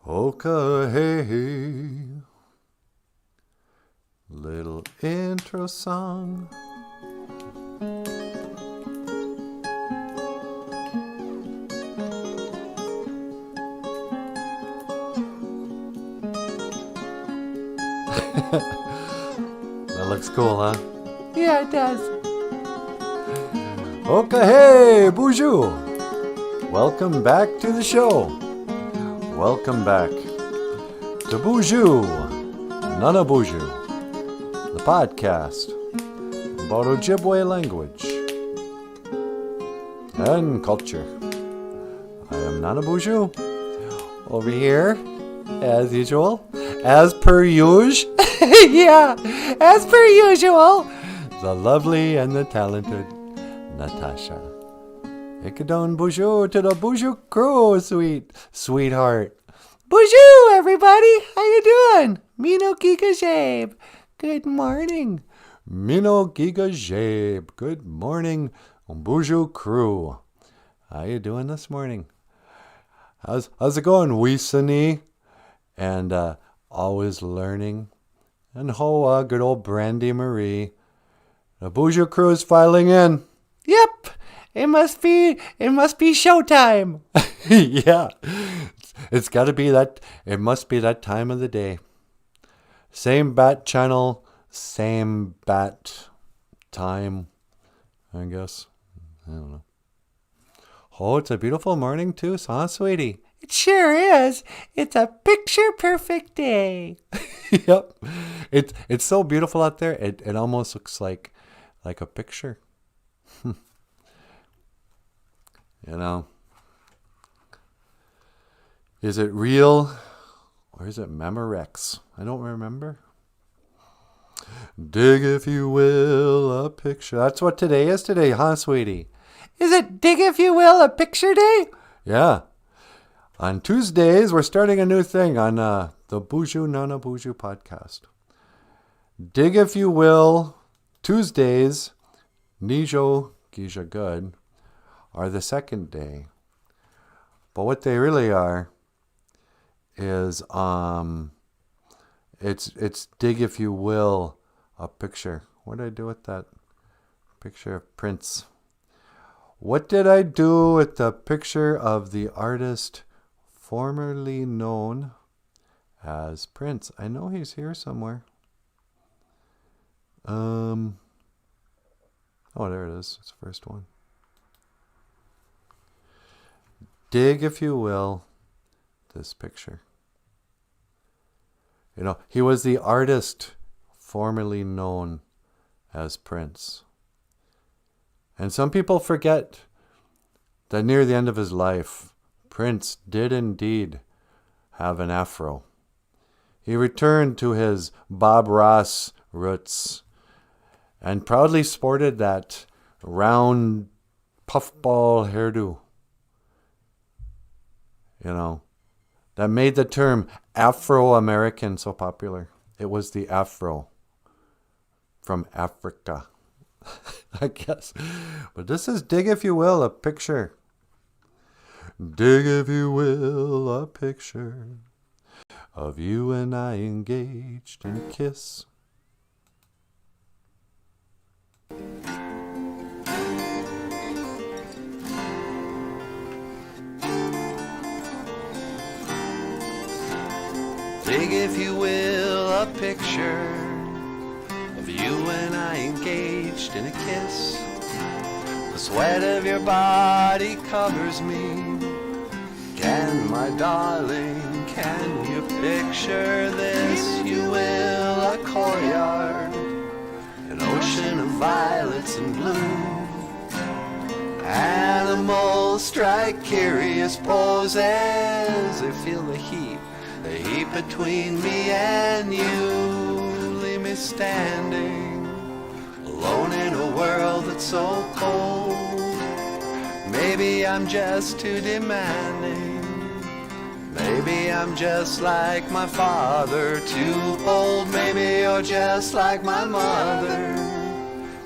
Okay. Little intro song. That looks cool, huh? Yeah, it does. Okay, hey, BOOZHOO! Welcome back to the show. Welcome back to BOOZHOO NANABOOZHOO, the podcast about Ojibwe language and culture. I am NANABOOZHOO. Over here, as usual, as per usual. Yeah, as per usual. The lovely and the talented Natasha. Ikadon BOOZHOO to the BOOZHOO crew, sweetheart. BOOZHOO, everybody. How you doing? Mino Giga Jabe. Good morning. Mino Giga Jabe. Good morning, BOOZHOO crew. How you doing this morning? How's it going, Weesanie? And always learning. And Hoa, good old Brandy Marie. The BOOZHOO crew is filing in. Yep. It must be showtime. Yeah. It's got to be that. It must be that time of the day. Same bat channel, same bat time, I guess. I don't know. Oh, it's a beautiful morning too, huh, sweetie? It sure is. It's a picture-perfect day. Yep. It's so beautiful out there. It almost looks like a picture. You know. Is it real or is it Memorex? I don't remember. Dig, if you will, a picture. That's what today is today, huh, sweetie? Is it dig, if you will, a picture day? Yeah. On Tuesdays, we're starting a new thing on the BOOZHOO NANABOOZHOO podcast. Dig, if you will, Tuesdays, Nijo Gisha Good, are the second day. But what they really are is it's dig, if you will, a picture. What did I do with that picture of Prince? What did I do with the picture of the artist formerly known as Prince? I know he's here somewhere. Oh, there it is. It's the first one. Dig, if you will, this picture. You know, he was the artist formerly known as Prince. And some people forget that near the end of his life, Prince did indeed have an afro. He returned to his Bob Ross roots and proudly sported that round puffball hairdo. You know, that made the term Afro-American so popular. It was the afro from Africa, I guess. But this is dig, if you will, a picture. Dig, if you will, a picture of you and I engaged in a kiss. Dig, if you will, a picture of you and I engaged in a kiss. The sweat of your body covers me. Can, my darling, can you picture this? You will, a courtyard, an ocean of violets and bloom. Animals strike curious poses. They feel the heat between me and you. Leave me standing alone in a world that's so cold. Maybe I'm just too demanding. Maybe I'm just like my father, too bold. Maybe you're just like my mother.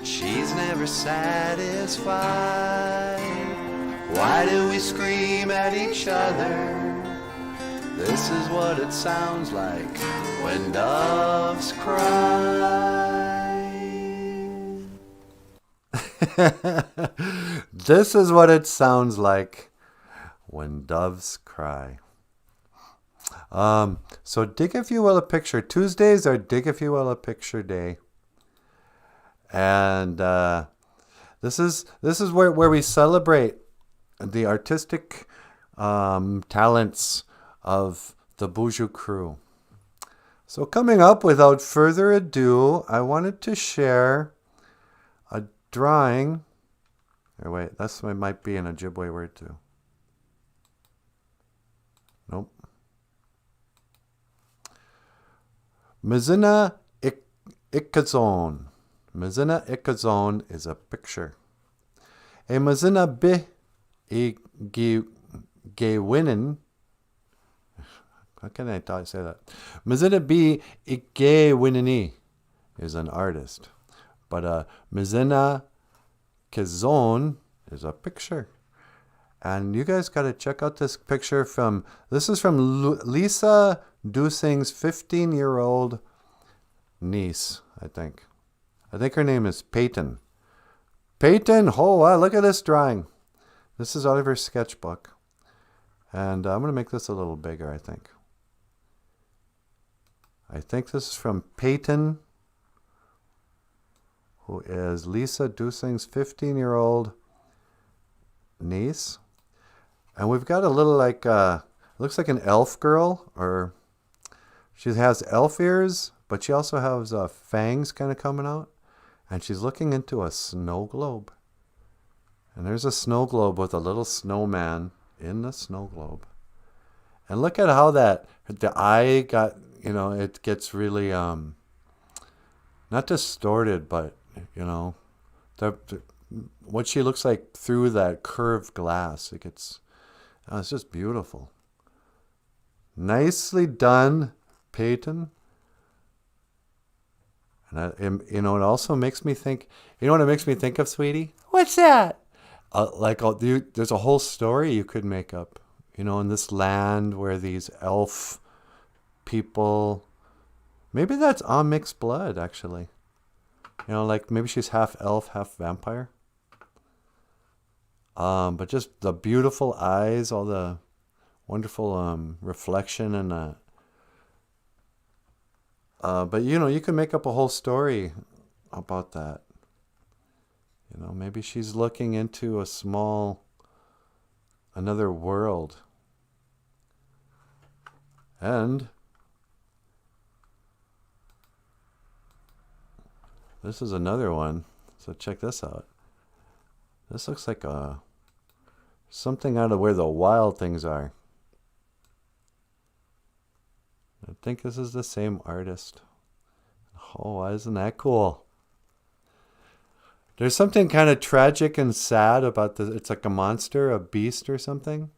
She's never satisfied. Why do we scream at each other? This is what it sounds like when doves cry. This is what it sounds like when doves cry. So dig if you will a picture. Tuesdays are dig if you will a picture day. And this is where we celebrate the artistic talents of the BOOZHOO crew. So coming up, without further ado, I wanted to share a drawing. Or wait, that might be an Ojibwe word too. Nope. Mizina Ikazon. Mizina Ikazon is a picture. A Mizina Bi Gewinen. How can I say that? Mizina Bi Gewinini is an artist. But a Mizina Kazon is a picture. And you guys got to check out this picture this is from Lisa Dusing's 15-year-old niece, I think. I think her name is Peyton. Peyton, oh wow, look at this drawing. This is out of her sketchbook. And I'm going to make this a little bigger, I think. I think this is from Peyton, who is Lisa Dusing's 15-year-old niece. And we've got a little looks like an elf girl, or she has elf ears, but she also has fangs kind of coming out. And she's looking into a snow globe. And there's a snow globe with a little snowman in the snow globe. And look at how the eye got, it gets really, not distorted, but, what she looks like through that curved glass. It's just beautiful. Nicely done, Peyton. And it also makes me think. You know what it makes me think of, sweetie? What's that? There's a whole story you could make up. In this land where these elf people. Maybe that's on mixed blood, actually. Maybe she's half elf, half vampire. But just the beautiful eyes, all the wonderful reflection and but you can make up a whole story about that. Maybe she's looking into another world. And this is another one. So check this out. This looks like something out of where the wild things are. I think this is the same artist. Oh, isn't that cool? There's something kind of tragic and sad about it's like a monster, a beast or something.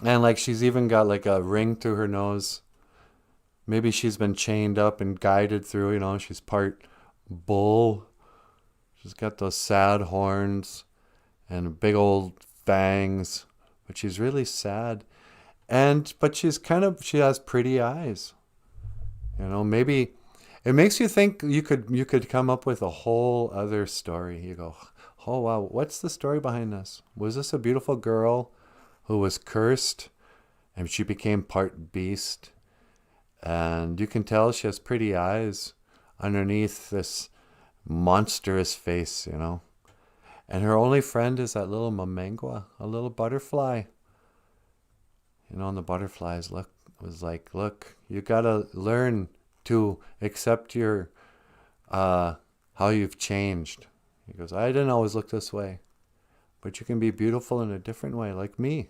And she's even got like a ring through her nose. Maybe she's been chained up and guided through, she's part bull. She's got those sad horns and big old fangs, but she's really sad. But she has pretty eyes. Maybe it makes you think you could come up with a whole other story. You go, oh wow, what's the story behind this? Was this a beautiful girl who was cursed and she became part beast? And you can tell she has pretty eyes underneath this monstrous face, And her only friend is that little mamengua, a little butterfly. And the butterflies was like, look, you gotta learn to accept your how you've changed. He goes, I didn't always look this way, but you can be beautiful in a different way, like me.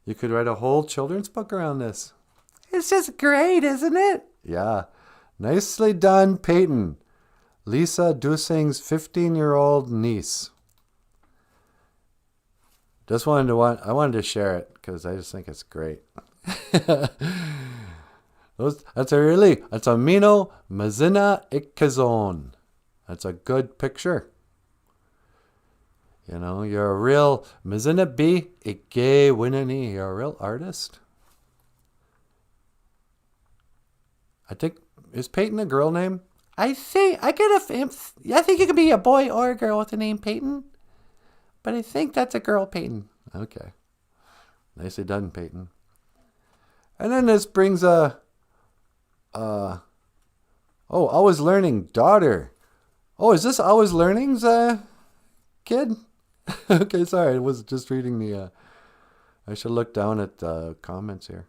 You could write a whole children's book around this. It's just great, isn't it? Yeah. Nicely done, Peyton. Lisa Dusing's 15-year-old niece. I wanted to share it because I just think it's great. That's a Mino Mazina Ikazon. That's a good picture. You know, you're a real Mizinabi Ike Winani. You're a real artist. I think, is Peyton a girl name? I think I think it could be a boy or a girl with the name Peyton, but I think that's a girl, Peyton. Okay. Nicely done, Peyton. And then this brings I was learning daughter. Oh, is this I was learning's kid? Okay, sorry. I was just reading the I should look down at the comments here.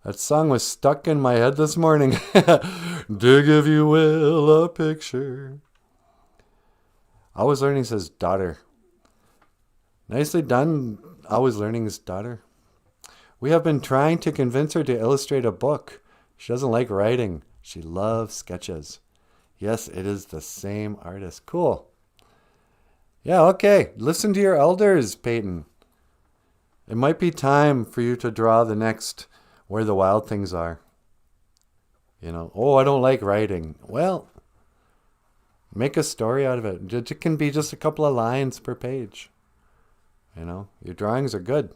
That song was stuck in my head this morning. Dig, if you will, a picture. I was learning says daughter. Nicely done. I was learning his daughter. We have been trying to convince her to illustrate a book. She doesn't like writing. She loves sketches. Yes, it is the same artist. Cool. Yeah, okay. Listen to your elders, Peyton. It might be time for you to draw the next Where the Wild Things Are. You know, oh, I don't like writing. Well, make a story out of it. It can be just a couple of lines per page. You know, your drawings are good.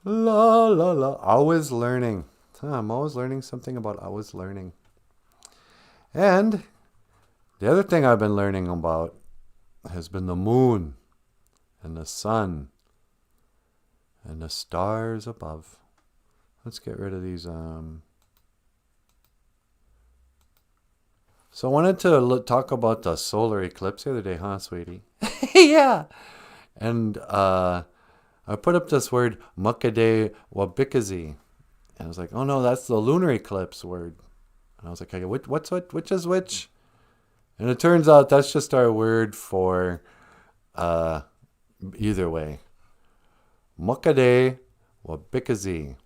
La, la, la. Always learning. I'm always learning something about always learning. And the other thing I've been learning about has been the moon and the sun and the stars above. Let's get rid of these. So I wanted to talk about the solar eclipse the other day, huh, sweetie? Yeah. And I put up this word, Makade Wabikazi. And I was like, oh no, that's the lunar eclipse word. And I was like, okay, which is which? And it turns out that's just our word for either way. Makade Wabikazi.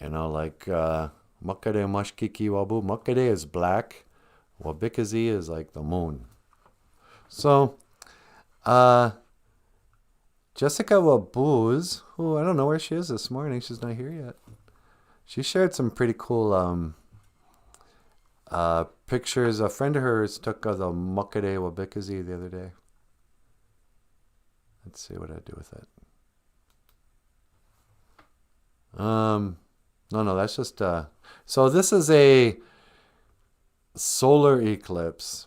You know, like Makade Mashkiki Wabu. Makade is black. Wabikazi is like the moon. So, Jessica Wabooz, who I don't know where she is this morning. She's not here yet. She shared some pretty cool pictures. A friend of hers took of the Makade Wabikazi the other day. Let's see what I do with it. No, that's just so this is a solar eclipse.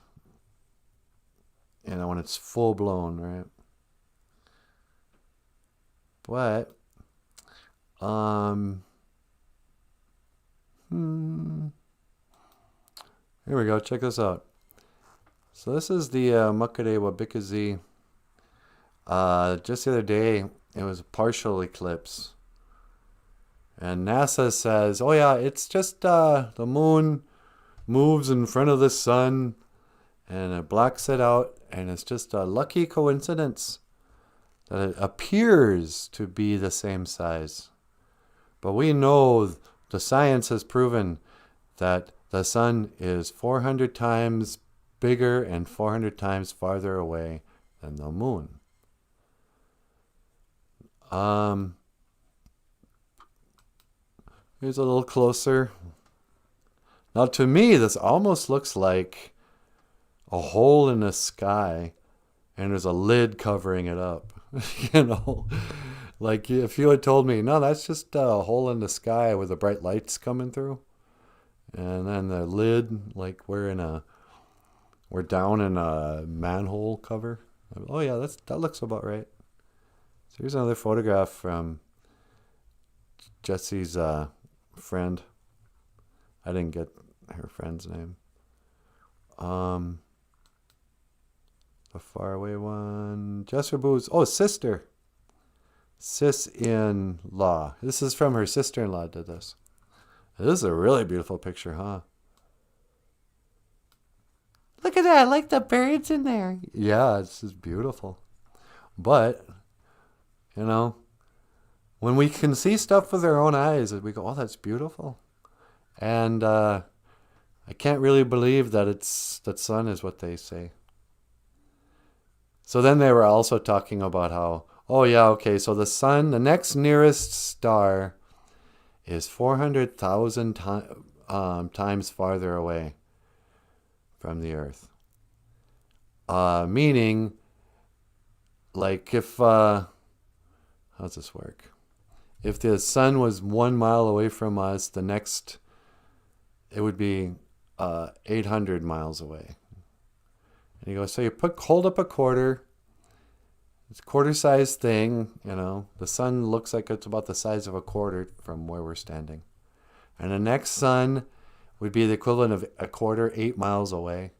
You know, when it's full blown, right? But here we go. Check this out. So this is the Makade Wabikazi. Just the other day, it was a partial eclipse. And NASA says, oh yeah, it's just the moon moves in front of the sun and it blacks it out. And it's just a lucky coincidence that it appears to be the same size. But we know the science has proven that the sun is 400 times bigger and 400 times farther away than the moon. Here's a little closer. Now to me, this almost looks like a hole in the sky and there's a lid covering it up. You know, like if you had told me, no, that's just a hole in the sky with the bright lights coming through. And then the lid, like we're down in a manhole cover. Oh yeah, that looks about right. So here's another photograph from Jesse's friend. I didn't get her friend's name. The faraway one. Jessica Boo's. Oh, sister. Sis-in-law. This is from her sister-in-law did this. This is a really beautiful picture, huh? Look at that. I like the birds in there. Yeah, this is beautiful. But, you know, when we can see stuff with our own eyes, we go, oh, that's beautiful. And I can't really believe that sun is what they say. So then they were also talking about how, oh yeah, okay, so the sun, the next nearest star is 400,000 times farther away from the Earth. Meaning, like if, how's this work? If the sun was 1 mile away from us, the next, it would be 800 miles away. And you go, so you hold up a quarter. It's a quarter-sized thing, you know. The sun looks like it's about the size of a quarter from where we're standing. And the next sun would be the equivalent of a quarter, 8 miles away.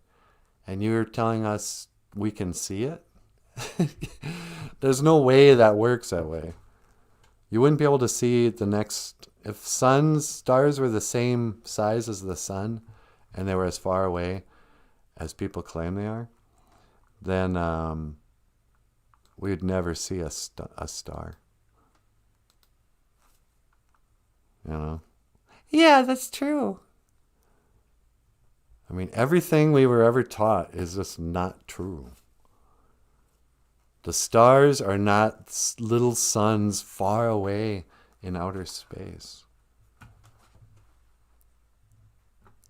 And you're telling us we can see it? There's no way that works that way. You wouldn't be able to see the next... If stars were the same size as the sun, and they were as far away as people claim they are, then we'd never see a star. You know? Yeah, that's true. I mean, everything we were ever taught is just not true. The stars are not little suns far away in outer space.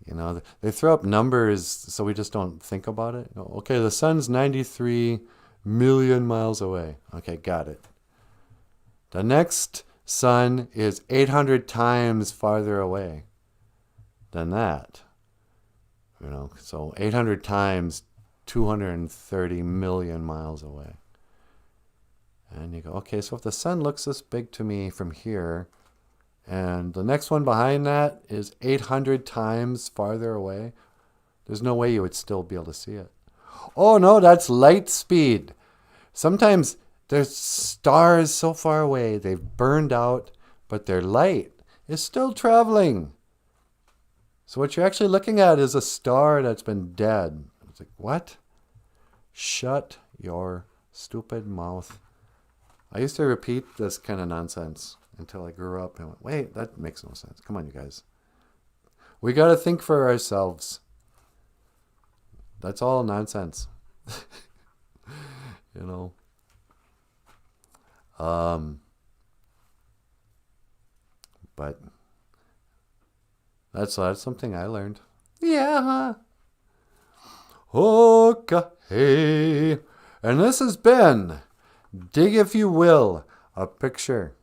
You know, they throw up numbers so we just don't think about it. Okay, the sun's 93 million miles away. Okay, got it. The next sun is 800 times farther away than that. You know, so 800 times 230 million miles away. And you go, okay, so if the sun looks this big to me from here, and the next one behind that is 800 times farther away, there's no way you would still be able to see it. Oh no, that's light speed. Sometimes there's stars so far away, they've burned out, but their light is still traveling. So what you're actually looking at is a star that's been dead. It's like, what? Shut your stupid mouth. I used to repeat this kind of nonsense until I grew up and went, wait, that makes no sense. Come on, you guys. We got to think for ourselves. That's all nonsense. You know. But that's something I learned. Yeah. Okay. And this has been Dig If You Will, a picture.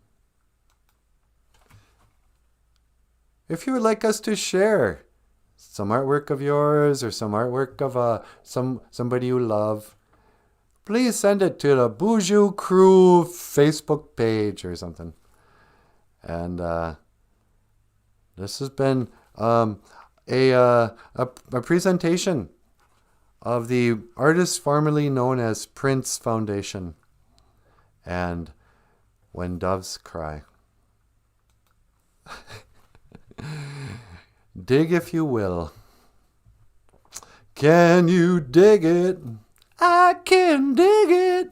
If you would like us to share some artwork of yours or some artwork of somebody you love, please send it to the BOOZHOO Crew Facebook page or something. And this has been a presentation of the artist formerly known as Prince Foundation and When Doves Cry. Dig if you will. Can you dig it? I can dig it.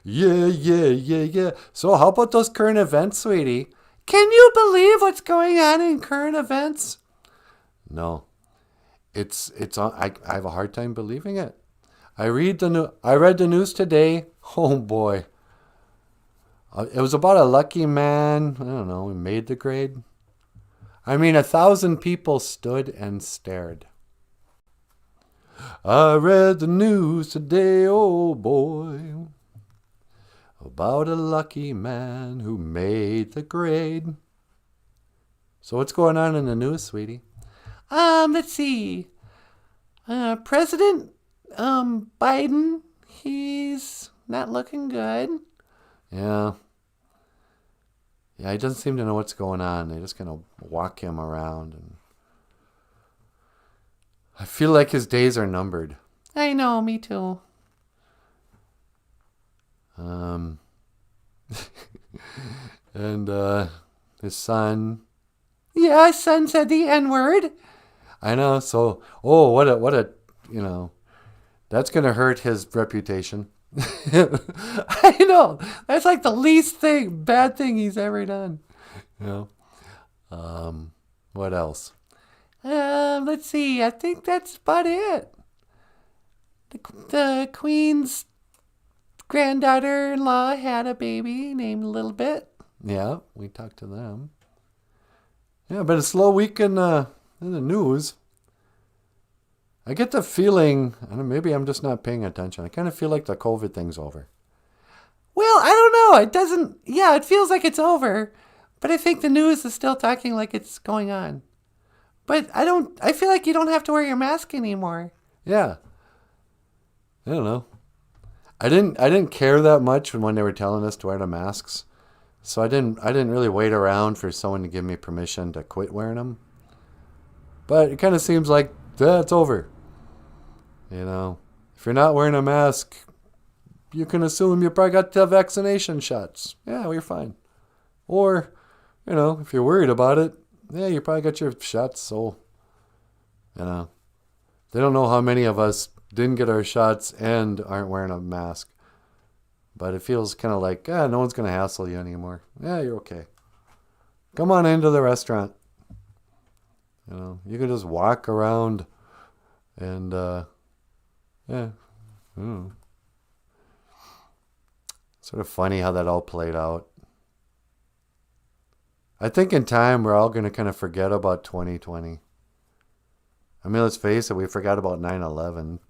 Yeah. So how about those current events, sweetie? Can you believe what's going on in current events? No. It's on. I have a hard time believing it. I read the news today. Oh boy. It was about a lucky man. I don't know. He made the grade. I mean, 1,000 people stood and stared. I read the news today, oh boy, about a lucky man who made the grade. So what's going on in the news, sweetie? Let's see. President Biden, he's not looking good. Yeah, he doesn't seem to know what's going on. They're just going to walk him around. And I feel like his days are numbered. I know, me too. And his son. Yeah, his son said the N-word. I know. So, what a, that's going to hurt his reputation. I know. That's like the least bad thing he's ever done. What else? Let's see. I think that's about it. The Queen's granddaughter-in-law had a baby named Little Bit. Yeah, we talked to them. Yeah, but a slow week in the news. I get the feeling, and maybe I'm just not paying attention, I kind of feel like the COVID thing's over. Well, I don't know. It doesn't. Yeah, it feels like it's over, but I think the news is still talking like it's going on. But I don't. I feel like you don't have to wear your mask anymore. Yeah. I don't know. I didn't care that much when they were telling us to wear the masks. So I didn't really wait around for someone to give me permission to quit wearing them. But it kind of seems like it's over. You know, if you're not wearing a mask, you can assume you probably got the vaccination shots. Yeah, well, you're fine. Or, you know, if you're worried about it, yeah, you probably got your shots. So, you know, they don't know how many of us didn't get our shots and aren't wearing a mask. But it feels kind of like, no one's going to hassle you anymore. Yeah, you're okay. Come on into the restaurant. You know, you can just walk around and, yeah. Sort of funny how that all played out. I think in time we're all going to kind of forget about 2020. I mean, let's face it, we forgot about 9/11.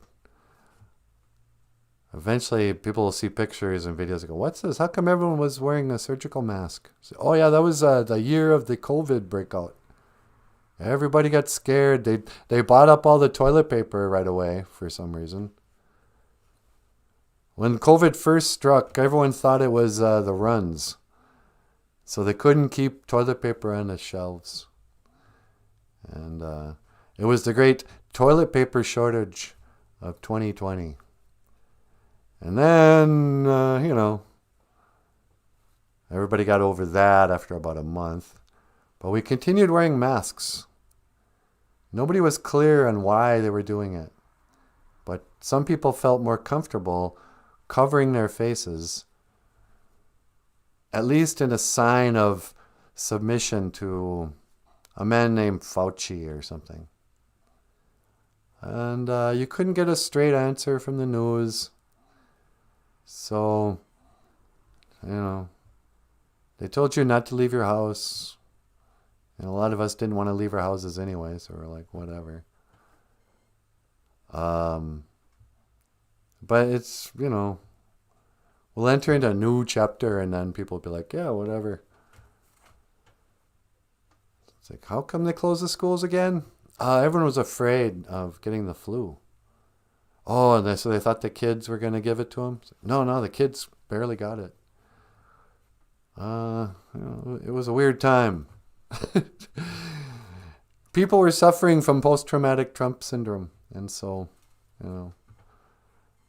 Eventually, people will see pictures and videos and go, what's this? How come everyone was wearing a surgical mask? So, oh, yeah, that was the year of the COVID breakout. Everybody got scared. They bought up all the toilet paper right away for some reason. When COVID first struck, everyone thought it was the runs. So they couldn't keep toilet paper on the shelves. And it was the great toilet paper shortage of 2020. And then, you know, everybody got over that after about a month. But we continued wearing masks. Nobody was clear on why they were doing it. But some people felt more comfortable covering their faces, at least in a sign of submission to a man named Fauci or something. And you couldn't get a straight answer from the news. So, you know, they told you not to leave your house. And a lot of us didn't want to leave our houses anyway, so we're like, whatever. But it's, you know, we'll enter into a new chapter and then people will be like, yeah, whatever. It's like, how come they closed the schools again? Everyone was afraid of getting the flu. Oh, and so they thought the kids were going to give it to them? No, the kids barely got it. You know, it was a weird time. People were suffering from post-traumatic Trump syndrome. And so, you know,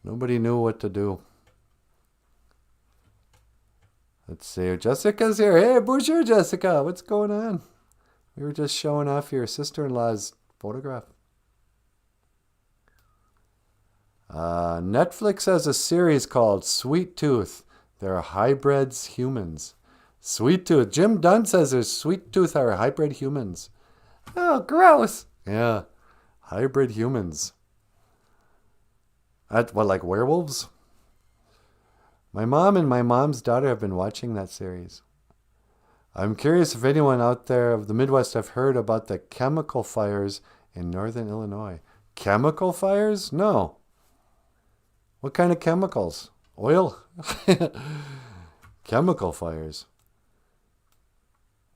nobody knew what to do. Let's see. Jessica's here. Hey, bonjour, Jessica. What's going on? We were just showing off your sister-in-law's photograph. Netflix has a series called Sweet Tooth. They're hybrids humans. Sweet Tooth. Jim Dunn says there's Sweet Tooth are hybrid humans. Oh, gross. Yeah. Hybrid humans. What, like werewolves? My mom and my mom's daughter have been watching that series. I'm curious if anyone out there of the Midwest have heard about the chemical fires in northern Illinois. Chemical fires? No. What kind of chemicals? Oil? Chemical fires.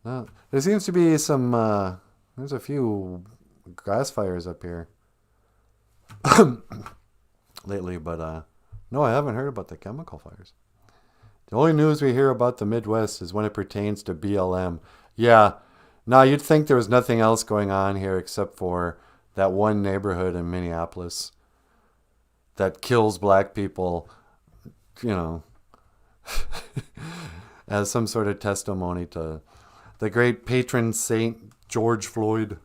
No. There seems to be some, there's a few grass fires up here lately, but no, I haven't heard about the chemical fires. The only news we hear about the Midwest is when it pertains to BLM. Yeah, no, you'd think there was nothing else going on here except for that one neighborhood in Minneapolis that kills black people, you know, as some sort of testimony to the great patron saint George Floyd.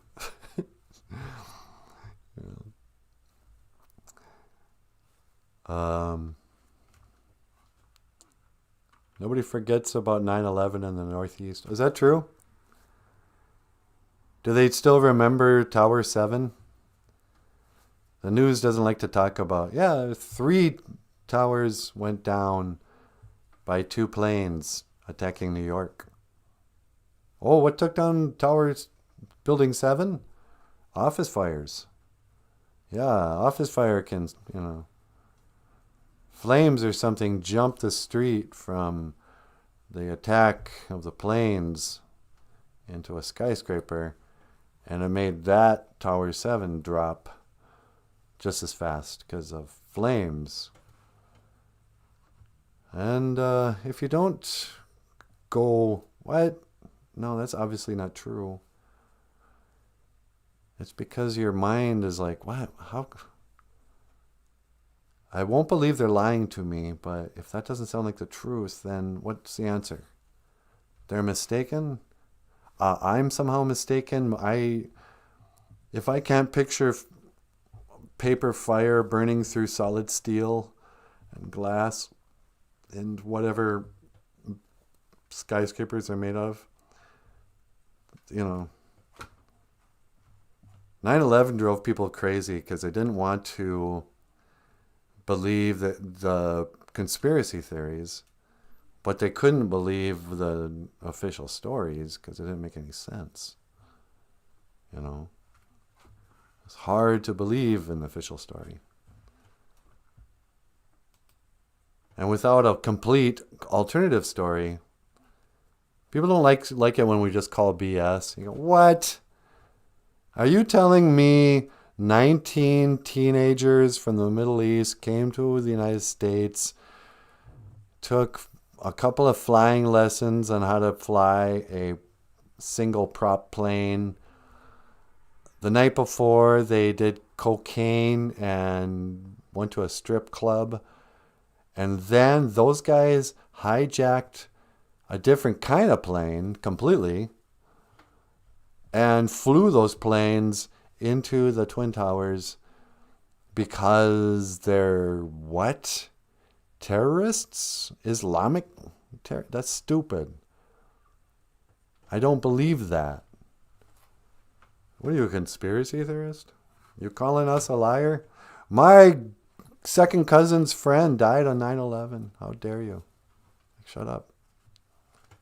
Nobody forgets about 9/11 in the Northeast. Is that true? Do they still remember Tower 7? The news doesn't like to talk about, 3 towers went down by 2 planes attacking New York. Oh, what took down Building 7? Office fires. Yeah, office fire can, flames or something jumped the street from the attack of the planes into a skyscraper, and it made that Tower 7 drop just as fast because of flames. And if you don't go, what? No, that's obviously not true. It's because your mind is like, what? How? I won't believe they're lying to me, but if that doesn't sound like the truth, then what's the answer? They're mistaken? I'm somehow mistaken? If I can't picture paper fire burning through solid steel and glass and whatever skyscrapers are made of, 9/11 drove people crazy because they didn't want to believe the conspiracy theories, but they couldn't believe the official stories because it didn't make any sense. It's hard to believe an official story. And without a complete alternative story, people don't like it when we just call BS. You go, what? Are you telling me 19 teenagers from the Middle East came to the United States, took a couple of flying lessons on how to fly a single prop plane? The night before, they did cocaine and went to a strip club. And then those guys hijacked a different kind of plane completely and flew those planes into the Twin Towers because they're what? Terrorists? Islamic? That's stupid. I don't believe that. What are you, a conspiracy theorist? You calling us a liar? My second cousin's friend died on 9/11. How dare you? Shut up.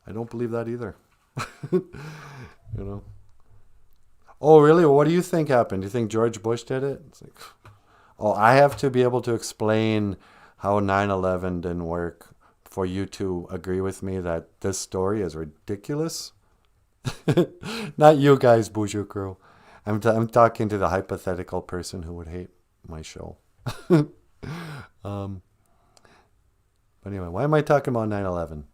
I don't believe that either. Oh, really? Well, what do you think happened? Do you think George Bush did it? It's like, oh, I have to be able to explain how 9/11 didn't work for you to agree with me that this story is ridiculous? Not you guys, BOOZHOO crew. I'm talking to the hypothetical person who would hate my show. But anyway, why am I talking about 9/11?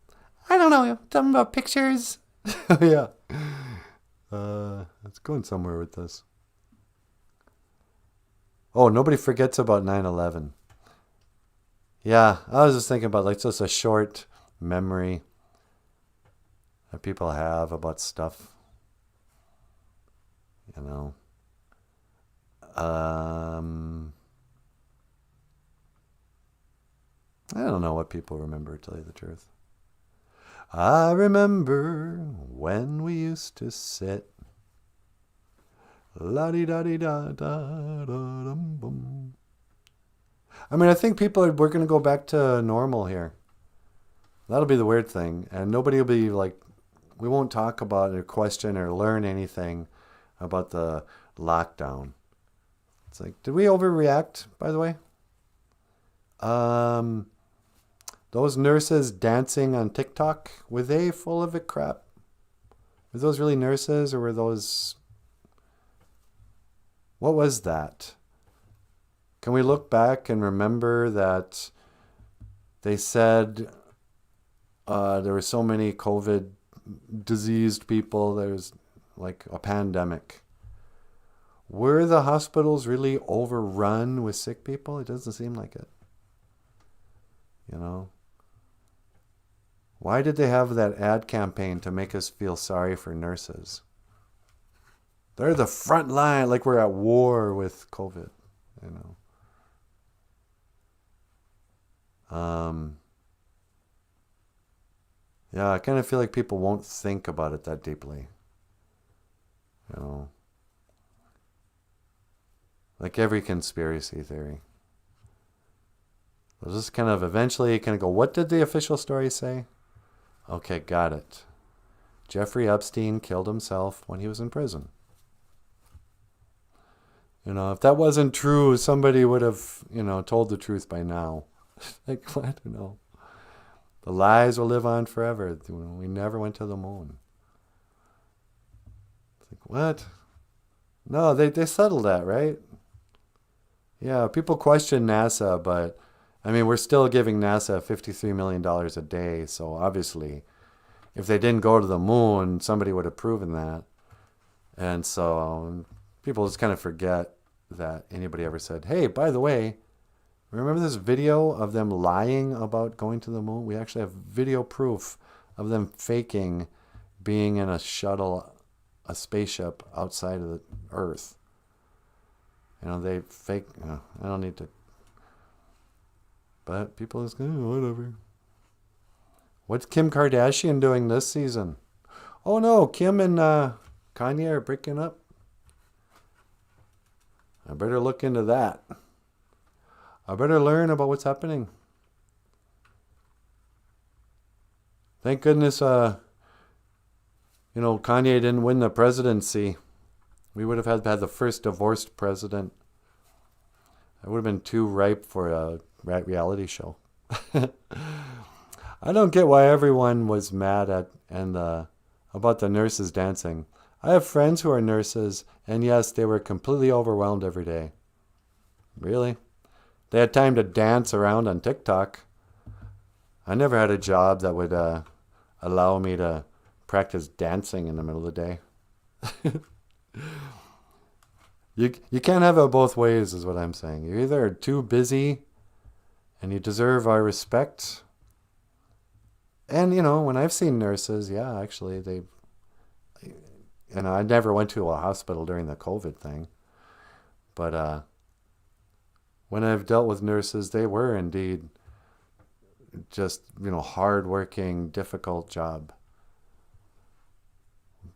I don't know. Talking about pictures. Yeah. It's going somewhere with this. Oh, nobody forgets about 9/11. Yeah, I was just thinking about just a short memory that people have about stuff. I don't know what people remember, to tell you the truth. I remember when we used to sit. La-di-da-di-da-da-da-dum-bum. I think we're going to go back to normal here. That'll be the weird thing. And nobody will be like, we won't talk about or question or learn anything about the lockdown. It's like, did we overreact, by the way? Those nurses dancing on TikTok, were they full of it crap? Were those really nurses, or were those... What was that? Can we look back and remember that they said there were so many COVID diseased people, there's like a pandemic. Were the hospitals really overrun with sick people? It doesn't seem like it. Why did they have that ad campaign to make us feel sorry for nurses? They're the front line, like we're at war with COVID, Yeah, I kind of feel like people won't think about it that deeply. Like every conspiracy theory. They'll just kind of eventually go, what did the official story say? Okay, got it. Jeffrey Epstein killed himself when he was in prison. You know, if that wasn't true, somebody would have, told the truth by now. Like, I don't know. The lies will live on forever. We never went to the moon. It's like, what? No, they settled that, right? Yeah, people question NASA, but, I mean, we're still giving NASA $53 million a day, so obviously, if they didn't go to the moon, somebody would have proven that. And so people just kind of forget that anybody ever said, hey, by the way, remember this video of them lying about going to the moon? We actually have video proof of them faking being in a shuttle, a spaceship outside of the Earth. They fake. I don't need to. But people just go, whatever. What's Kim Kardashian doing this season? Oh no, Kim and Kanye are breaking up. I better look into that. I better learn about what's happening. Thank goodness, Kanye didn't win the presidency. We would have had the first divorced president. I would have been too ripe for a reality show. I don't get why everyone was mad about the nurses dancing. I have friends who are nurses, and yes, they were completely overwhelmed every day. Really? They had time to dance around on TikTok. I never had a job that would allow me to practice dancing in the middle of the day. You can't have it both ways, is what I'm saying. You're either too busy and you deserve our respect. And, when I've seen nurses, yeah, actually, I never went to a hospital during the COVID thing. But when I've dealt with nurses, they were indeed just, hard-working, difficult job.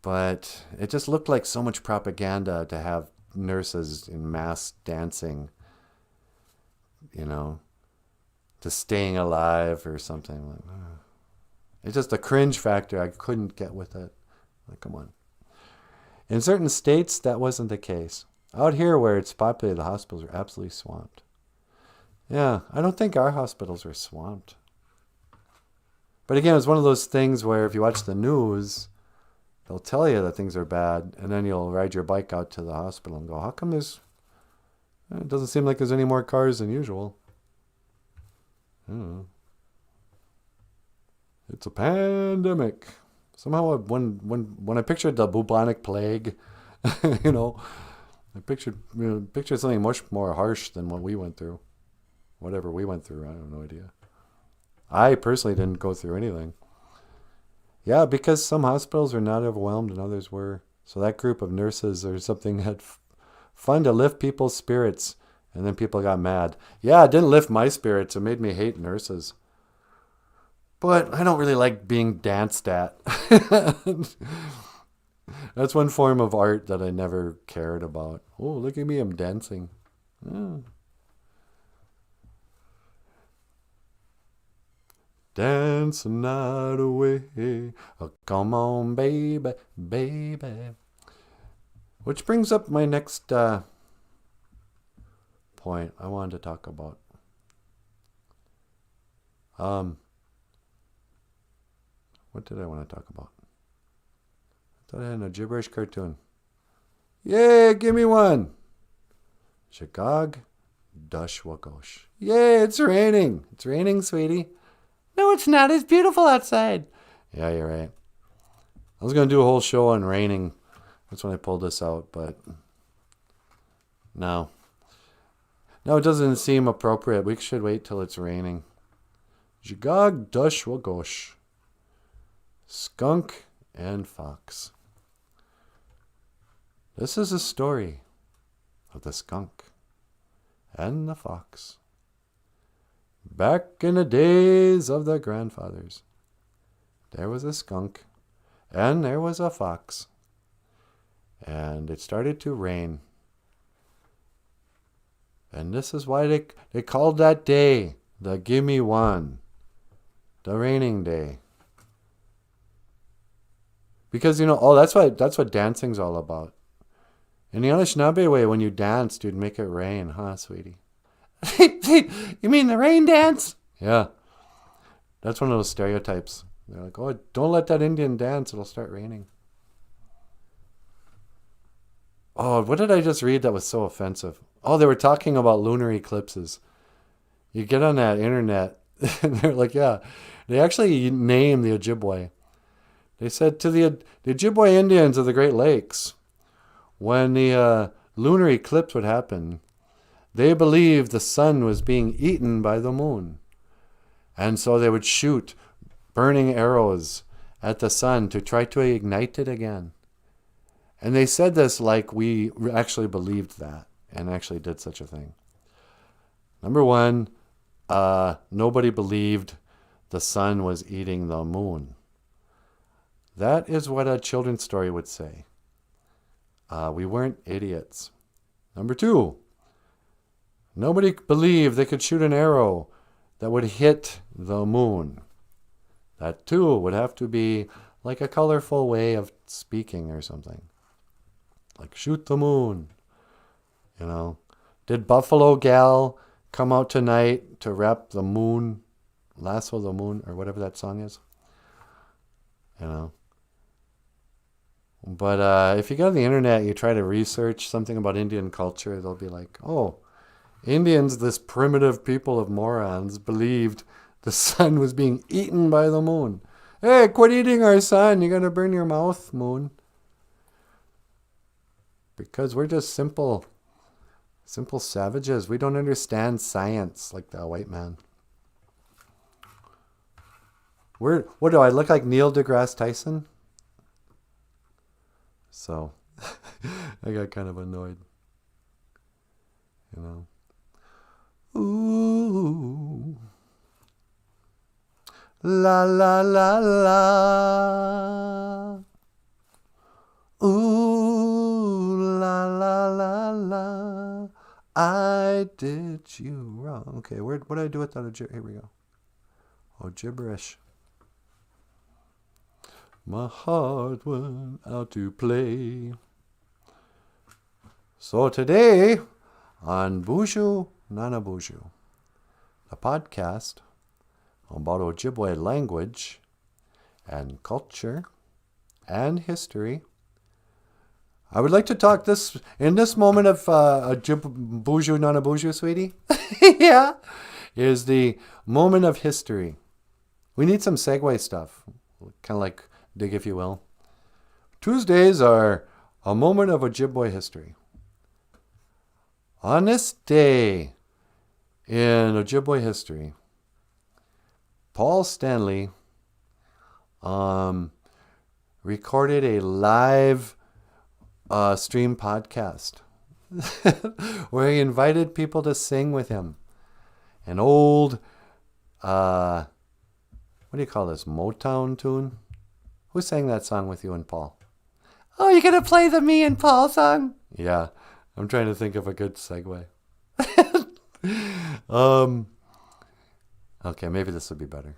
But it just looked like so much propaganda to have nurses in mass dancing, to staying alive or something. Like, it's just a cringe factor. I couldn't get with it. Like, come on. In certain states, that wasn't the case. Out here where it's populated, the hospitals are absolutely swamped. Yeah, I don't think our hospitals are swamped. But again, it's one of those things where if you watch the news, they'll tell you that things are bad, and then you'll ride your bike out to the hospital and go, how come it doesn't seem like there's any more cars than usual? I don't know. It's a pandemic. Somehow when I pictured the bubonic plague, I pictured something much more harsh than what we went through. Whatever we went through, I have no idea. I personally didn't go through anything. Yeah, because some hospitals were not overwhelmed and others were. So that group of nurses or something had fun to lift people's spirits, and then people got mad. Yeah, it didn't lift my spirits. It made me hate nurses. But I don't really like being danced at. That's one form of art that I never cared about. Oh, look at me, I'm dancing. Yeah. Dance the night away. Oh, come on, baby, baby. Which brings up my next point I wanted to talk about. What did I want to talk about? I thought I had a gibberish cartoon. Yay, give me one. Shagog, dushwagosh. Yay, it's raining. It's raining, sweetie. No, it's not. It's beautiful outside. Yeah, you're right. I was going to do a whole show on raining. That's when I pulled this out, but no. No, it doesn't seem appropriate. We should wait till it's raining. Jagog, dushwagosh. Skunk and Fox. This is a story of the skunk and the fox. Back in the days of their grandfathers, there was a skunk and there was a fox. And it started to rain. And this is why they called that day the Gimme One, the raining day. Because, that's what dancing's all about. In the Anishinaabe way, when you danced, you'd make it rain, huh, sweetie? You mean the rain dance? Yeah. That's one of those stereotypes. They're like, oh, don't let that Indian dance. It'll start raining. Oh, what did I just read that was so offensive? Oh, they were talking about lunar eclipses. You get on that internet, and they're like, yeah. They actually named the Ojibwe. They said to the Ojibwe Indians of the Great Lakes, when the lunar eclipse would happen, they believed the sun was being eaten by the moon. And so they would shoot burning arrows at the sun to try to ignite it again. And they said this like we actually believed that and actually did such a thing. Number one, nobody believed the sun was eating the moon. That is what a children's story would say. We weren't idiots. Number two, nobody believed they could shoot an arrow that would hit the moon. That too would have to be like a colorful way of speaking or something. Like, shoot the moon. You know, did Buffalo Gal come out tonight to rap the moon, lasso the moon, or whatever that song is? You know. But if you go to the internet, you try to research something about Indian culture, they'll be like, oh, Indians, this primitive people of morons, believed the sun was being eaten by the moon. Hey, quit eating our sun. You're going to burn your mouth, moon. Because we're just simple savages. We don't understand science like the white man. What do I look like, Neil deGrasse Tyson? So, I got kind of annoyed. You know. Ooh. La la la la. Ooh, la la la la. I did you wrong. Okay, what did I do with that? Here we go. Oh, gibberish. My heart went out to play. So today, on BOOZHOO NANABOOZHOO, a podcast about Ojibwe language and culture and history, I would like to talk in this moment of BOOZHOO NANABOOZHOO, sweetie. Yeah. Is the moment of history. We need some segue stuff, kind of like dig, if you will. Tuesdays are a moment of Ojibwe history. On this day in Ojibwe history, Paul Stanley recorded a live stream podcast where he invited people to sing with him. An old, what do you call this, Motown tune? Who sang that song with you and Paul? Oh, you're going to play the me and Paul song? Yeah, I'm trying to think of a good segue. Okay, maybe this would be better.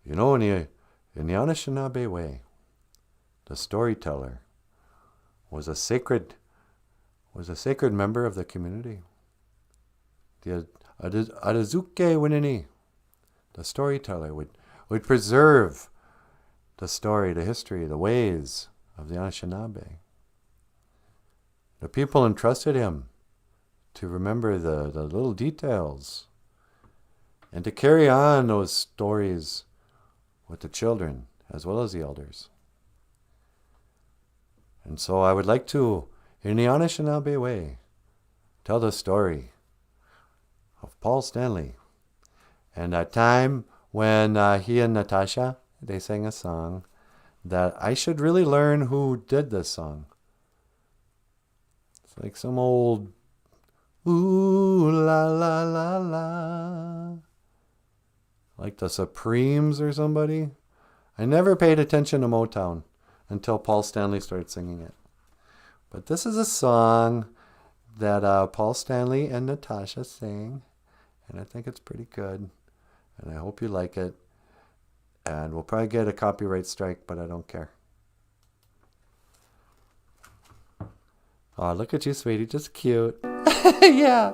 You know, in the Anishinaabe way, the storyteller was a sacred member of the community. The Adazuke Winini, the storyteller, would preserve the story, the history, the ways of the Anishinaabe. The people entrusted him to remember the little details and to carry on those stories with the children as well as the elders. And so I would like to, in the Anishinaabe way, tell the story of Paul Stanley and that time when he and Natasha, they sang a song that I should really learn who did this song. It's like some old ooh la la la la, like the Supremes or somebody. I never paid attention to Motown until Paul Stanley started singing it. But this is a song that Paul Stanley and Natasha sang, and I think it's pretty good, and I hope you like it. And we'll probably get a copyright strike, but I don't care. Oh, look at you, sweetie. Just cute. Yeah.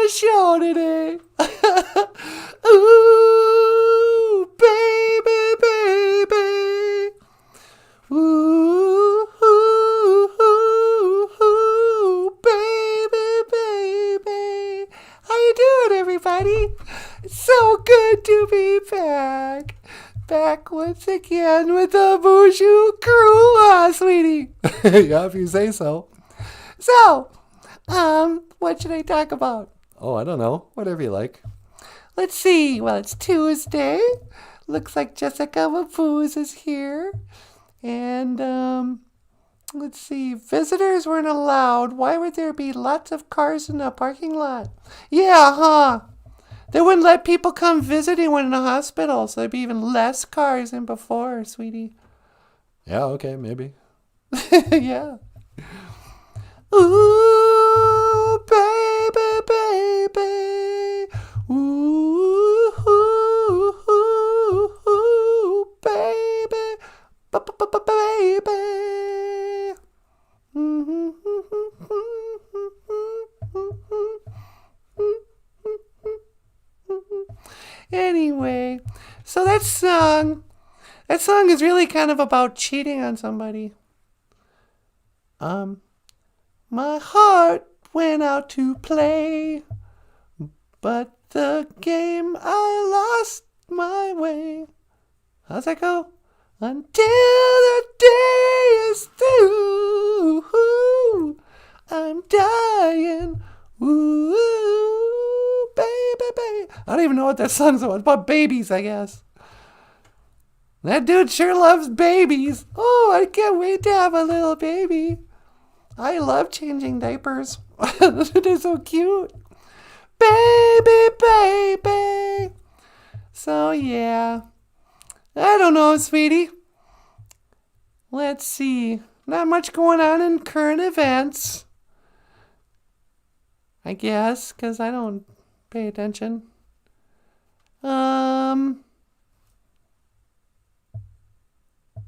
Show today. Ooh, baby, baby. Ooh, ooh, ooh, ooh, baby, baby. How you doing, everybody? It's so good to be back. Back once again with the BOOZHOO crew, sweetie. Yeah, if you say so. So, what should I talk about? Oh, I don't know. Whatever you like. Let's see. Well, it's Tuesday. Looks like Jessica with Booze is here. And Let's see. Visitors weren't allowed. Why would there be lots of cars in the parking lot? Yeah, huh? They wouldn't let people come visit anyone in the hospital, so there'd be even less cars than before, sweetie. Yeah, okay, maybe. Yeah. Ooh, baby, baby. Ooh, baby. Baby. Anyway, so that song is really kind of about cheating on somebody. My heart went out to play, but the game I lost my way. How's that go? Until the day is through, I'm dying. Ooh, baby, baby. I don't even know what that song's about. It's about babies, I guess. That dude sure loves babies. Oh, I can't wait to have a little baby. I love changing diapers. They're so cute. Baby, baby. So, yeah. I don't know, sweetie. Let's see. Not much going on in current events. I guess, because I don't pay attention.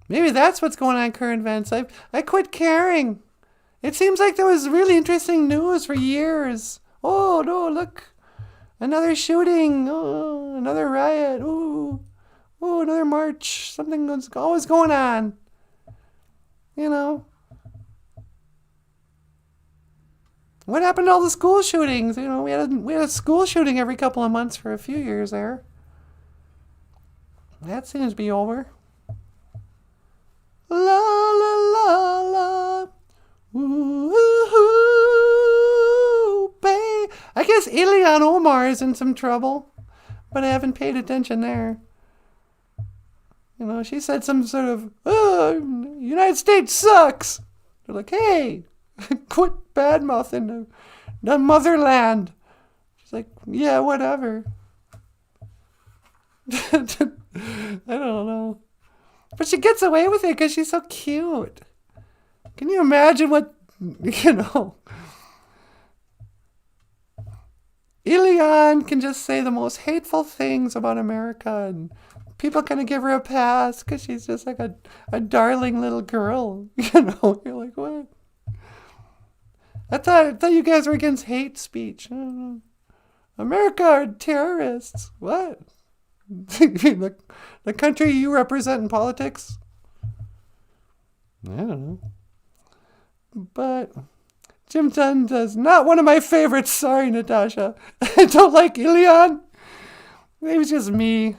Maybe that's what's going on in current events. I quit caring. It seems like there was really interesting news for years. Oh, no, look. Another shooting. Oh, another riot. Oh, another march. Something was always going on. You know. What happened to all the school shootings? You know, we had a school shooting every couple of months for a few years there. That seems to be over. La la la la. Ooh, babe. I guess Ilhan Omar is in some trouble, but I haven't paid attention there. You know, she said some sort of, United States sucks. They're like, hey, quit badmouthing the motherland. She's like, yeah, whatever. I don't know. But she gets away with it because she's so cute. Can you imagine what, Ilhan can just say the most hateful things about America, and people kind of give her a pass because she's just like a darling little girl. You're like, what? I thought you guys were against hate speech. I don't know. America are terrorists. What? the country you represent in politics? I don't know. But Jim Dunn does not one of my favorites. Sorry, Natasha. I don't like Ilhan. Maybe it's just me.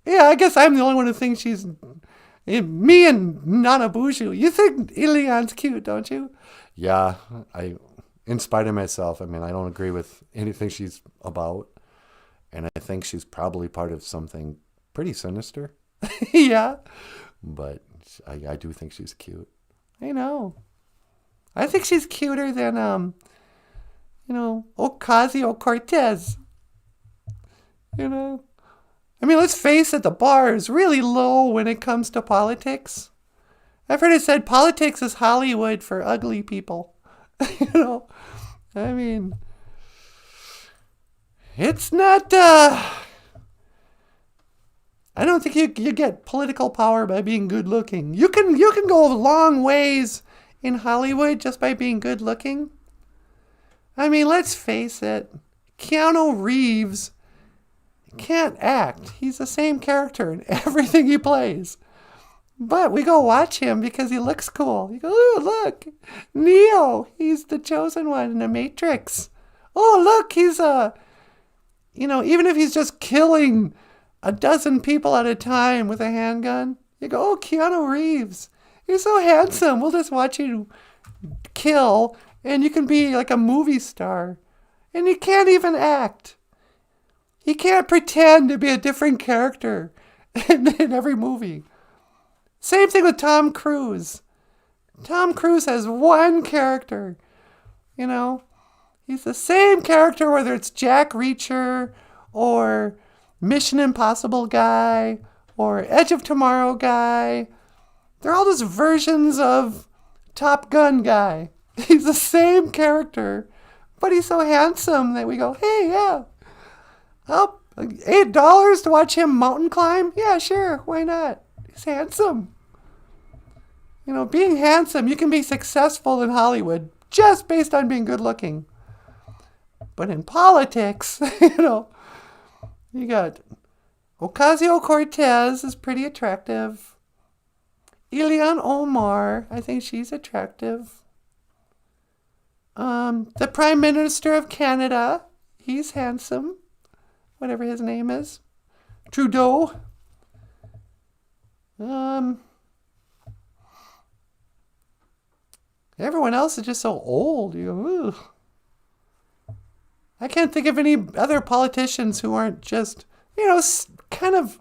Yeah, I guess I'm the only one who thinks she's... Me and NanaBOOZHOO. You think Ilhan's cute, don't you? Yeah, in spite of myself, I mean, I don't agree with anything she's about. And I think she's probably part of something pretty sinister. Yeah. But I do think she's cute. I know. I think she's cuter than, Ocasio-Cortez. I mean, let's face it, the bar is really low when it comes to politics. I've heard it said politics is Hollywood for ugly people. I mean, it's not, I don't think you get political power by being good looking. You can go a long ways in Hollywood just by being good looking. I mean, let's face it. Keanu Reeves can't act. He's the same character in everything he plays. But we go watch him because he looks cool. You go, oh, look, Neo. He's the chosen one in the Matrix. Oh, look, he's even if he's just killing a dozen people at a time with a handgun, you go, oh, Keanu Reeves. You're so handsome. We'll just watch you kill, and you can be like a movie star. And you can't even act. He can't pretend to be a different character in every movie. Same thing with Tom Cruise. Tom Cruise has one character. You know, he's the same character whether it's Jack Reacher or Mission Impossible guy or Edge of Tomorrow guy. They're all just versions of Top Gun guy. He's the same character, but he's so handsome that we go, hey, yeah. Oh, $8 to watch him mountain climb? Yeah, sure. Why not? He's handsome. You know, being handsome, you can be successful in Hollywood just based on being good looking. But in politics, you know, you got Ocasio-Cortez is pretty attractive. Ilhan Omar, I think she's attractive. The Prime Minister of Canada, he's handsome. Whatever his name is. Trudeau. Everyone else is just so old. You go, ugh. I can't think of any other politicians who aren't just, you know, kind of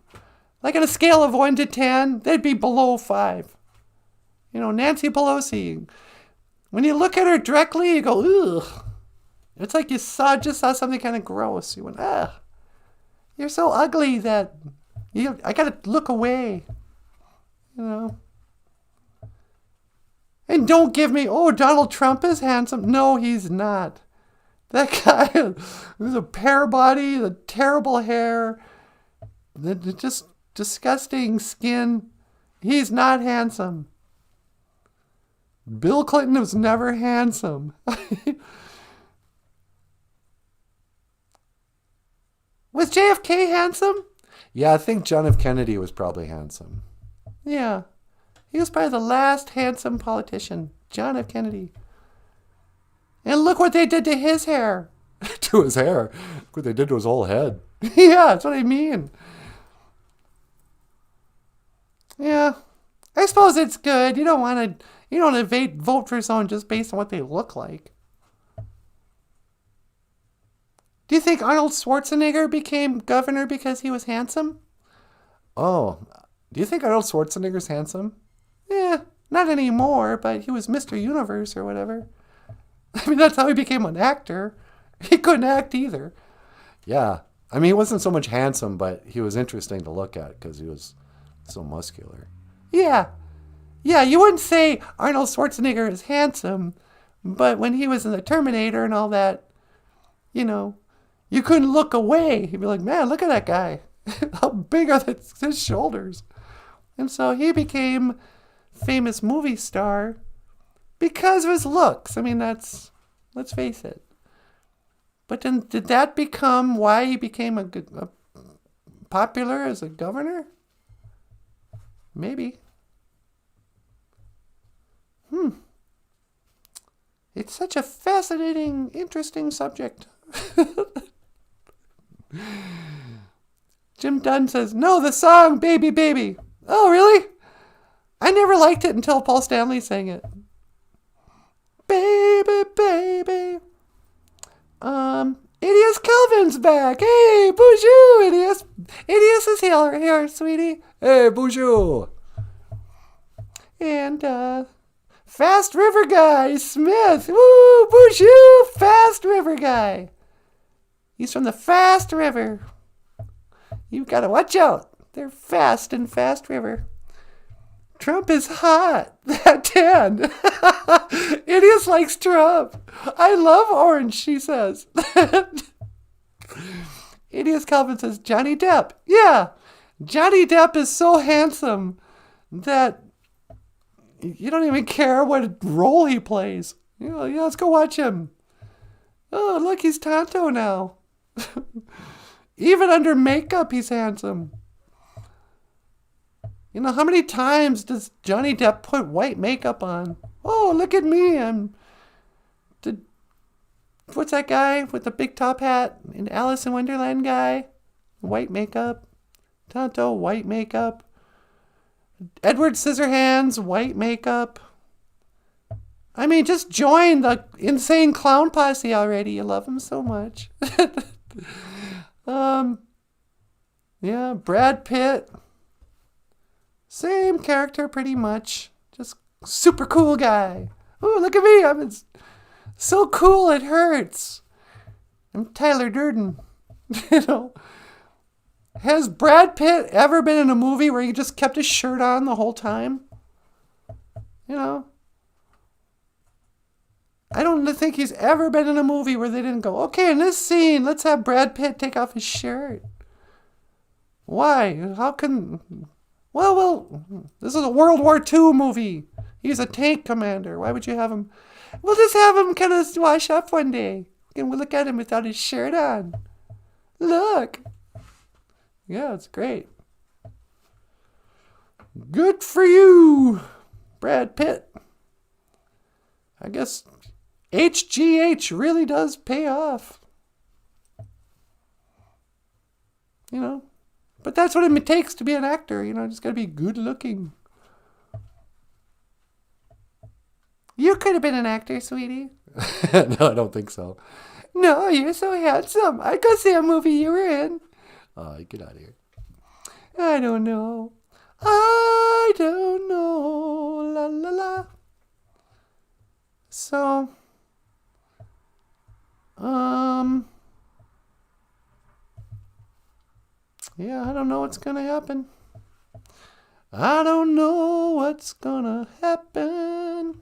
like on a scale of 1 to 10, they'd be below 5. You know, Nancy Pelosi. When you look at her directly, you go, ugh. It's like you just saw something kind of gross. You went, ugh. You're so ugly that I got to look away. You know. And don't give me, oh, Donald Trump is handsome. No, he's not. That guy with a pear body, the terrible hair, the just disgusting skin. He's not handsome. Bill Clinton was never handsome. Was JFK handsome? Yeah, I think John F. Kennedy was probably handsome. Yeah. He was probably the last handsome politician. John F. Kennedy. And look what they did to his hair. To his hair. Look what they did to his whole head. Yeah, that's what I mean. Yeah. I suppose it's good. You don't want to vote for someone just based on what they look like. Do you think Arnold Schwarzenegger became governor because he was handsome? Oh, do you think Arnold Schwarzenegger's handsome? Yeah, not anymore, but he was Mr. Universe or whatever. I mean, that's how he became an actor. He couldn't act either. Yeah. I mean, he wasn't so much handsome, but he was interesting to look at because he was so muscular. Yeah. Yeah, you wouldn't say Arnold Schwarzenegger is handsome, but when he was in the Terminator and all that, you know, you couldn't look away. You'd be like, man, look at that guy. How big are his shoulders? And so he became famous movie star because of his looks. I mean, let's face it. But then did that become why he became a popular as a governor? Maybe. It's such a fascinating, interesting subject. Jim Dunn says, no, the song Baby Baby. Oh, really? I never liked it until Paul Stanley sang it. Baby, baby. Idius Kelvin's back. Hey, BOOZHOO, Idius. Idius is here, sweetie. Hey, BOOZHOO. And, Fast River Guy, Smith. Woo, BOOZHOO, Fast River Guy. He's from the Fast River. You've got to watch out. They're fast in Fast River. Trump is hot. That tan. Idius likes Trump. I love orange, she says. Idius Calvin says, Johnny Depp. Yeah. Johnny Depp is so handsome that you don't even care what role he plays. You know, yeah, let's go watch him. Oh, look, he's Tonto now. Even under makeup, he's handsome. You know, how many times does Johnny Depp put white makeup on? Oh, look at me. What's that guy with the big top hat? An Alice in Wonderland guy? White makeup. Tonto, white makeup. Edward Scissorhands, white makeup. I mean, just join the insane clown posse already. You love him so much. Yeah, Brad Pitt. Same character pretty much. Just super cool guy. Oh, look at me. I'm so cool it hurts. I'm Tyler Durden. You know. Has Brad Pitt ever been in a movie where he just kept his shirt on the whole time? You know. I don't think he's ever been in a movie where they didn't go, okay, in this scene, let's have Brad Pitt take off his shirt. Why? How can... Well, this is a World War II movie. He's a tank commander. Why would you have him... We'll just have him kind of wash up one day. And we'll look at him without his shirt on. Look. Yeah, it's great. Good for you, Brad Pitt. I guess HGH really does pay off. You know? But that's what it takes to be an actor. You know, just got to be good looking. You could have been an actor, sweetie. No, I don't think so. No, you're so handsome. I'd go see a movie you were in. Get out of here. I don't know. La la la. So, yeah, I don't know what's gonna happen. I don't know what's gonna happen.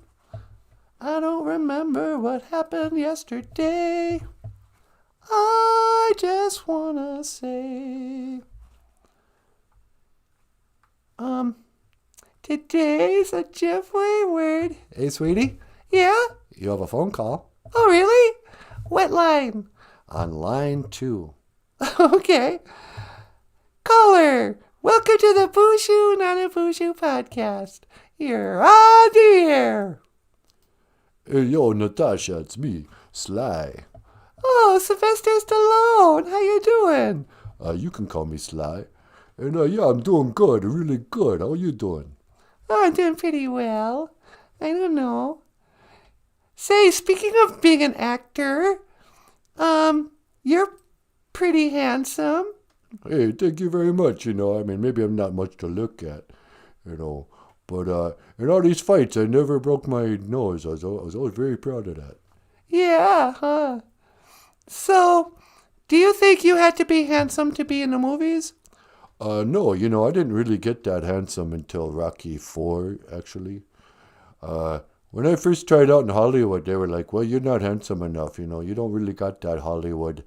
I don't remember what happened yesterday. I just wanna say, today's a Ojibwe word. Hey, sweetie, Yeah? you have a phone call Oh, really? What line? on line 2. Okay. Caller, welcome to the BOOZHOO NANABOOZHOO podcast. You're on the air. Hey, yo, Natasha, it's me, Sly. Oh, Sylvester Stallone, how you doing? You can call me Sly. And yeah, I'm doing good, really good. How you doing? Oh, I'm doing pretty well. I don't know. Say, speaking of being an actor, you're pretty handsome. Hey, thank you very much. You know, I mean, maybe I'm not much to look at, you know. But in all these fights, I never broke my nose. I was always very proud of that. Yeah, huh? So, do you think you had to be handsome to be in the movies? No, you know, I didn't really get that handsome until Rocky IV, actually. When I first tried out in Hollywood, they were like, well, you're not handsome enough, you know. You don't really got that Hollywood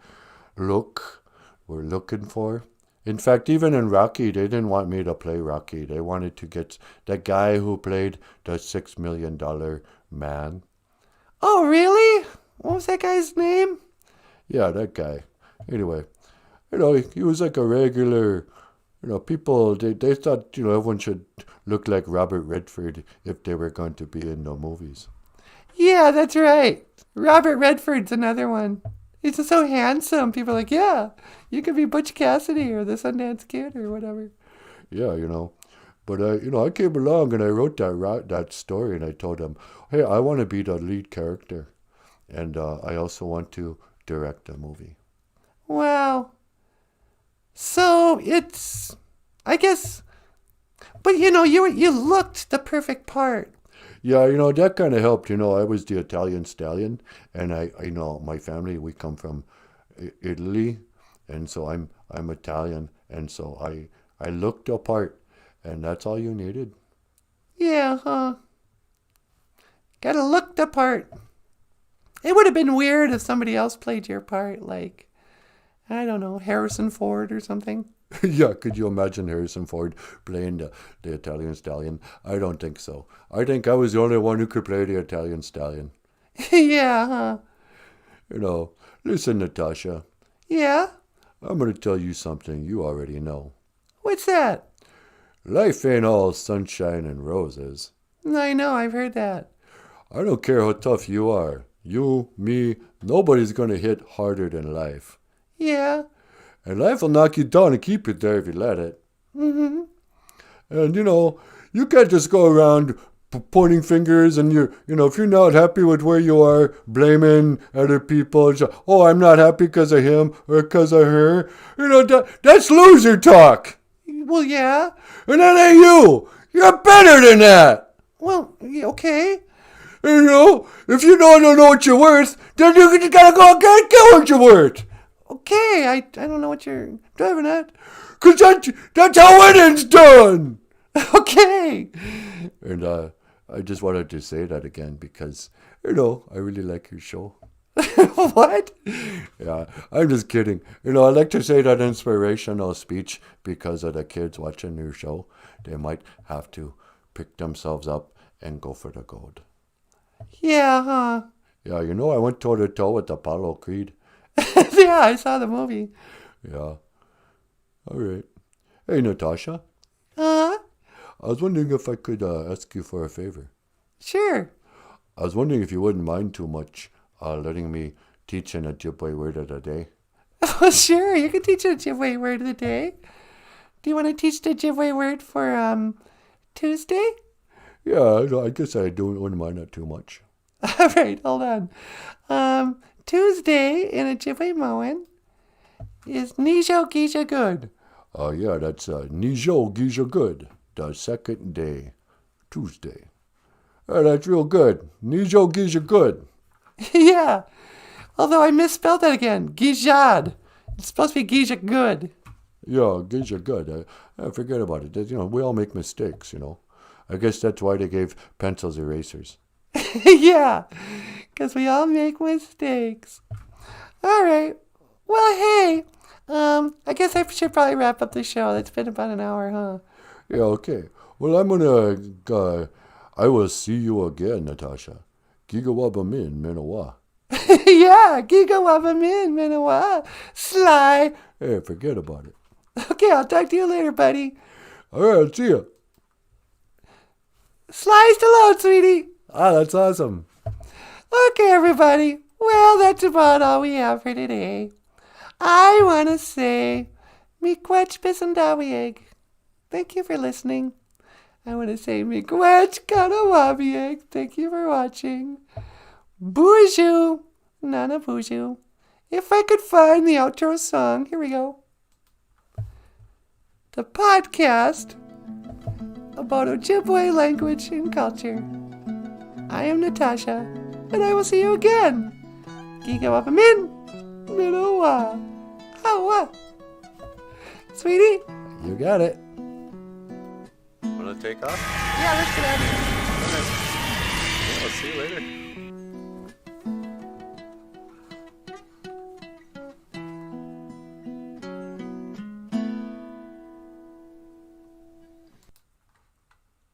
look we're looking for. In fact, even in Rocky, they didn't want me to play Rocky. They wanted to get the guy who played the $6 million man. Oh, really? What was that guy's name? Yeah, that guy. Anyway, you know, he was like a regular, you know, people, they thought, you know, everyone should look like Robert Redford if they were going to be in the movies. Yeah, that's right. Robert Redford's another one. He's just so handsome. People are like, yeah, you could be Butch Cassidy or the Sundance Kid or whatever. Yeah, you know. But, you know, I came along and I wrote that story and I told them, hey, I want to be the lead character. And I also want to direct a movie. Wow. So it's, I guess, but you know, you looked the perfect part. Yeah, you know, that kind of helped. You know, I was the Italian stallion, and I you know, my family, we come from Italy, and so I'm Italian, and so I looked the part, and that's all you needed. Yeah, huh? Gotta look the part. It would have been weird if somebody else played your part, like, I don't know, Harrison Ford or something. Yeah, could you imagine Harrison Ford playing the Italian stallion? I don't think so. I think I was the only one who could play the Italian stallion. Yeah, huh? You know, listen, Natasha, Yeah? I'm going to tell you something you already know. What's that? Life ain't all sunshine and roses. I know, I've heard that. I don't care how tough you are. You, me, nobody's going to hit harder than life. Yeah. And life will knock you down and keep you there if you let it. Mm-hmm. And, you know, you can't just go around pointing fingers and, you know, if you're not happy with where you are, blaming other people. Oh, I'm not happy because of him or because of her. You know, that's loser talk. Well, yeah. And that ain't you. You're better than that. Well, okay. You know, if you don't know what you're worth, then you just gotta go and get what you're worth. Okay, I don't know what you're driving at. Cause that's how winning's done. Okay. And I just wanted to say that again because, you know, I really like your show. What? Yeah, I'm just kidding. You know, I like to say that inspirational speech because of the kids watching your show. They might have to pick themselves up and go for the gold. Yeah, huh? Yeah, you know, I went toe to toe with Apollo Creed. Yeah, I saw the movie. Yeah. All right. Hey, Natasha. Huh? I was wondering if I could ask you for a favor. Sure. I was wondering if you wouldn't mind too much letting me teach an Ojibwe word of the day. Oh, sure. You can teach an Ojibwe word of the day. Do you want to teach the Ojibwe word for Tuesday? Yeah, I guess I wouldn't mind that too much. All right, hold on. Tuesday in Ojibwe Moan is Nijo Gisha Good. Yeah, that's Nijo Gisha Good, the second day, Tuesday. That's real good. Nijo Gisha Good. Yeah. Although I misspelled that again. Gijad. It's supposed to be Gisha Good. Yeah, Gisha Good. I forget about it. You know, we all make mistakes, you know. I guess that's why they gave pencils erasers. Yeah, because we all make mistakes. All right. Well, hey, I guess I should probably wrap up the show. It's been about an hour, huh? Yeah, okay. Well, I'm gonna, I will see you again, Natasha. Gigawabamin, Minawa. Yeah, Giga Wabamin, Minawa. Sly. Hey, forget about it. Okay, I'll talk to you later, buddy. All right, see ya. Sly Stallone, sweetie. Ah, that's awesome. Okay, everybody. Well, that's about all we have for today. I want to say, Miigwech Bisandawieg. Thank you for listening. I want to say, Miigwech Kanawabieg. Thank you for watching. BOOZHOO NANABOOZHOO. If I could find the outro song, here we go. The podcast about Ojibwe language and culture. I am Natasha, and I will see you again. Gigawapamin, Minowa, Hawa. Sweetie? You got it. Wanna take off? Yeah, let's get out of here. I'll see you later.